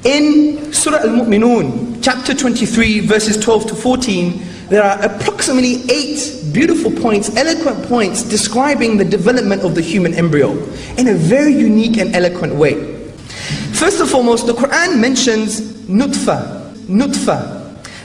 In Surah Al-Mu'minun, chapter 23, verses 12 to 14, there are approximately 8 beautiful points, eloquent points, describing the development of the human embryo in a very unique and eloquent way. First and foremost, the Qur'an mentions nutfa.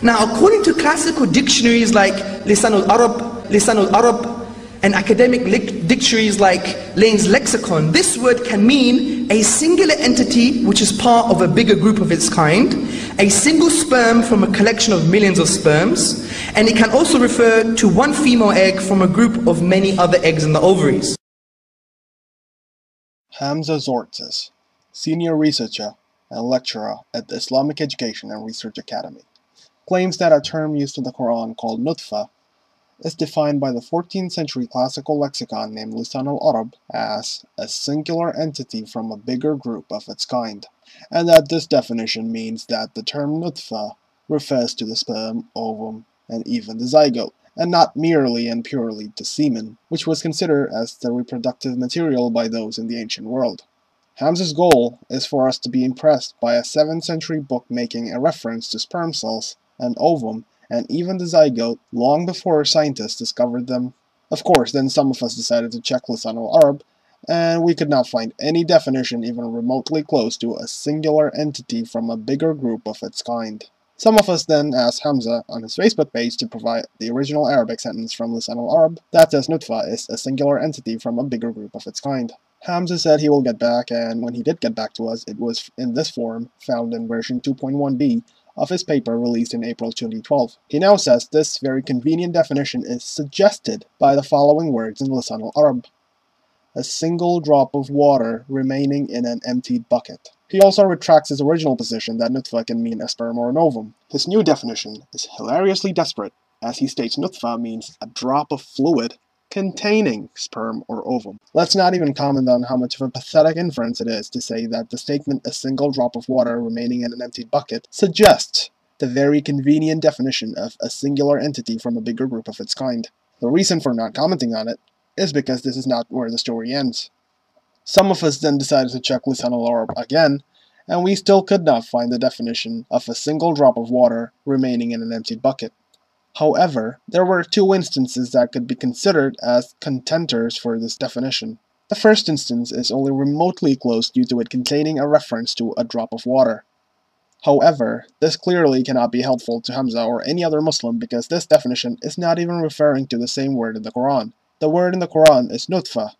Now, according to classical dictionaries like Lisan al-Arab, and academic dictionaries like Lane's Lexicon, this word can mean a singular entity which is part of a bigger group of its kind, a single sperm from a collection of millions of sperms, and it can also refer to one female egg from a group of many other eggs in the ovaries. Hamza Tzortzis, senior researcher and lecturer at the Islamic Education and Research Academy, claims that a term used in the Qur'an called nutfa is defined by the 14th century classical lexicon named Lisan al-Arab as a singular entity from a bigger group of its kind, and that this definition means that the term nutfa refers to the sperm, ovum, and even the zygote, and not merely and purely to semen, which was considered as the reproductive material by those in the ancient world. Hamza's goal is for us to be impressed by a 7th century book making a reference to sperm cells and ovum and even the zygote long before scientists discovered them. Of course, then some of us decided to check Lisan al-Arab, and we could not find any definition even remotely close to a singular entity from a bigger group of its kind. Some of us then asked Hamza on his Facebook page to provide the original Arabic sentence from Lisan al-Arab that says nutfa is a singular entity from a bigger group of its kind. Hamza said he will get back, and when he did get back to us, it was in this form, found in version 2.1b, of his paper released in April 2012. He now says this very convenient definition is suggested by the following words in Lisan al-Arab: a single drop of water remaining in an emptied bucket. He also retracts his original position that nutfa can mean a sperm or an ovum. His new definition is hilariously desperate, as he states nutfa means a drop of fluid containing sperm or ovum. Let's not even comment on how much of a pathetic inference it is to say that the statement "a single drop of water remaining in an emptied bucket" suggests the very convenient definition of a singular entity from a bigger group of its kind. The reason for not commenting on it is because this is not where the story ends. Some of us then decided to check Lisan al-Arab again, and we still could not find the definition of a single drop of water remaining in an emptied bucket. However, there were 2 instances that could be considered as contenders for this definition. The first instance is only remotely close due to it containing a reference to a drop of water. However, this clearly cannot be helpful to Hamza or any other Muslim because this definition is not even referring to the same word in the Quran. The word in the Quran is nutfa.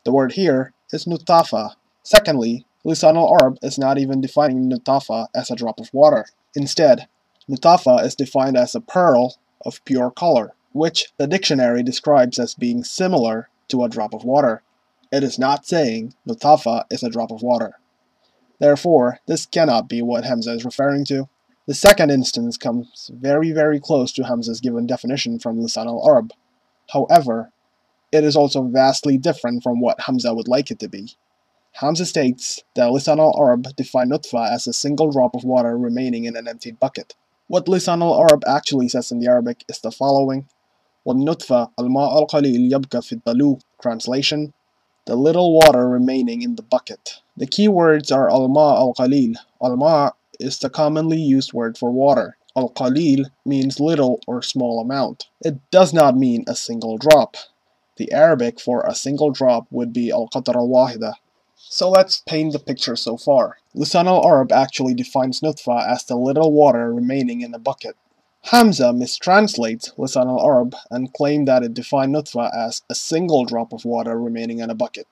The word here is nutafa. Secondly, Lisan al-Arab is not even defining nutafa as a drop of water. Instead, nutafa is defined as a pearl of pure color, which the dictionary describes as being similar to a drop of water. It is not saying nutafa is a drop of water. Therefore, this cannot be what Hamza is referring to. The second instance comes very close to Hamza's given definition from Lisan al-Arab. However, it is also vastly different from what Hamza would like it to be. Hamza states that Lisan al-Arab defined nutfa as a single drop of water remaining in an emptied bucket. What Lisan al-Arab actually says in the Arabic is the following: وَالنُّطْفَةُ الْمَاءُ الْقَلِيلُ يَبْقَى فِي الدَّلُو. Translation: the little water remaining in the bucket. The key words are al-ma' al-qalil. Al-ma' is the commonly used word for water. Al-qalil means little or small amount. It does not mean a single drop. The Arabic for a single drop would be al-qatra al-wahida. So let's paint the picture so far. Lisan al-Arab actually defines nutfa as the little water remaining in a bucket. Hamza mistranslates Lisan al-Arab and claimed that it defined nutfa as a single drop of water remaining in a bucket.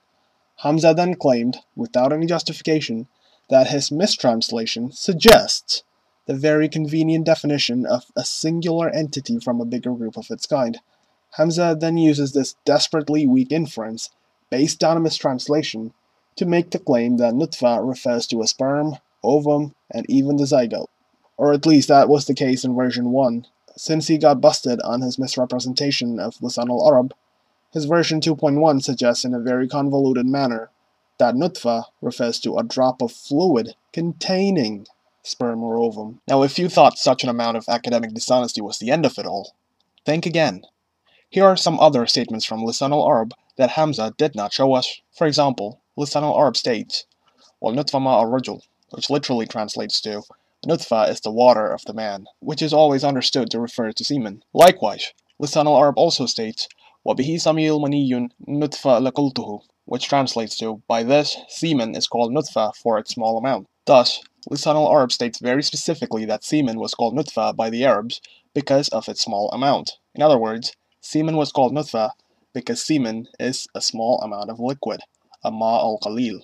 Hamza then claimed, without any justification, that his mistranslation suggests the very convenient definition of a singular entity from a bigger group of its kind. Hamza then uses this desperately weak inference, based on a mistranslation, to make the claim that nutfa refers to a sperm, ovum, and even the zygote. Or at least that was the case in version 1. Since he got busted on his misrepresentation of Lisan al-Arab, his version 2.1 suggests in a very convoluted manner that nutfa refers to a drop of fluid containing sperm or ovum. Now, if you thought such an amount of academic dishonesty was the end of it all, think again. Here are some other statements from Lisan al-Arab that Hamza did not show us. For example, Lisan al-Arab states, وَالنُّطْفَ مَاءُ الرَّجُلِ. which literally translates to nutfa is the water of the man, which is always understood to refer to semen. Likewise, Lisan al-Arab also states, وَبِهِ سَمِيٌّ مَنِيٌّ نُطْفَ لَقُلْتُهُ, which translates to, by this, semen is called nutfa for its small amount. Thus, Lisan al-Arab states very specifically that semen was called nutfa by the Arabs because of its small amount. In other words, semen was called nutfa because semen is a small amount of liquid, a ma al-qalil.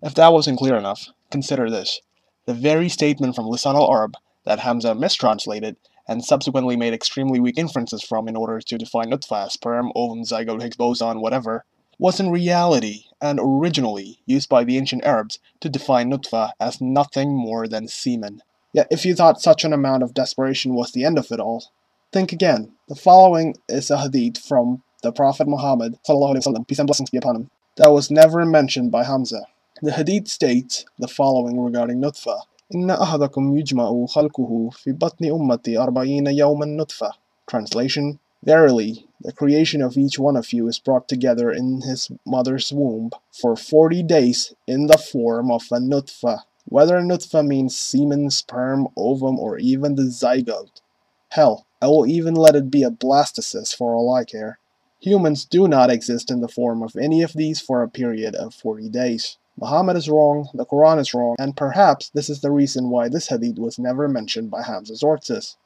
If that wasn't clear enough, consider this. The very statement from Lisan al-Arab that Hamza mistranslated and subsequently made extremely weak inferences from in order to define nutfa, sperm, ovum, zygote, Higgs boson, whatever, was in reality and originally used by the ancient Arabs to define nutfa as nothing more than semen. Yet if you thought such an amount of desperation was the end of it all, think again. The following is a hadith from the Prophet Muhammad, peace and blessings be upon him, that was never mentioned by Hamza. The hadith states the following regarding nutfa. إِنَّ أَحَدَكُمْ يُجْمَعُ خَلْقُهُ فِي بَطْنِ أُمَّتِي 40 يَوْمًا نُطْفَةً. Translation: Verily, the creation of each one of you is brought together in his mother's womb for 40 days in the form of a nutfa. Whether nutfa means semen, sperm, ovum, or even the zygote. Hell, I will even let it be a blastocyst for all I care. Humans do not exist in the form of any of these for a period of 40 days. Muhammad is wrong, the Qur'an is wrong, and perhaps this is the reason why this hadith was never mentioned by Hamza Tzortzis.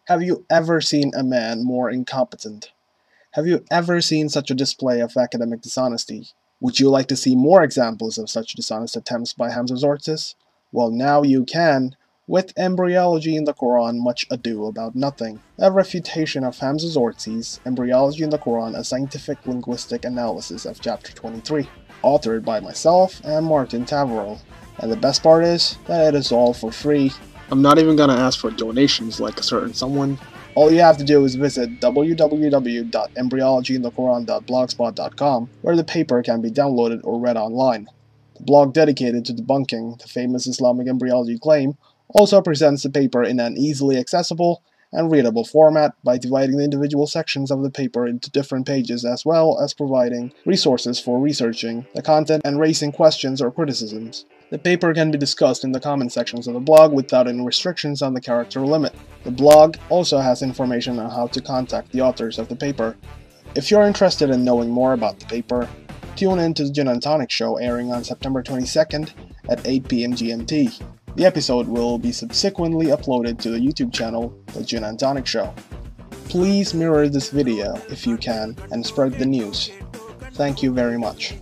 Have you ever seen a man more incompetent? Have you ever seen such a display of academic dishonesty? Would you like to see more examples of such dishonest attempts by Hamza Tzortzis? Well, now you can, with Embryology in the Qur'an, Much Ado About Nothing, a refutation of Hamza Tzortzis' Embryology in the Qur'an, a scientific linguistic analysis of chapter 23, authored by myself and Martin Taverell. And the best part is that it is all for free. I'm not even gonna ask for donations like a certain someone. All you have to do is visit www.embryologyinthequran.blogspot.com, where the paper can be downloaded or read online. The blog dedicated to debunking the famous Islamic embryology claim also presents the paper in an easily accessible and readable format by dividing the individual sections of the paper into different pages, as well as providing resources for researching the content and raising questions or criticisms. The paper can be discussed in the comment sections of the blog without any restrictions on the character limit. The blog also has information on how to contact the authors of the paper. If you're interested in knowing more about the paper, tune in to the Gin and Tonic Show, airing on September 22nd at 8 p.m. GMT. The episode will be subsequently uploaded to the YouTube channel, The Gin and Tonic Show. Please mirror this video if you can and spread the news. Thank you very much.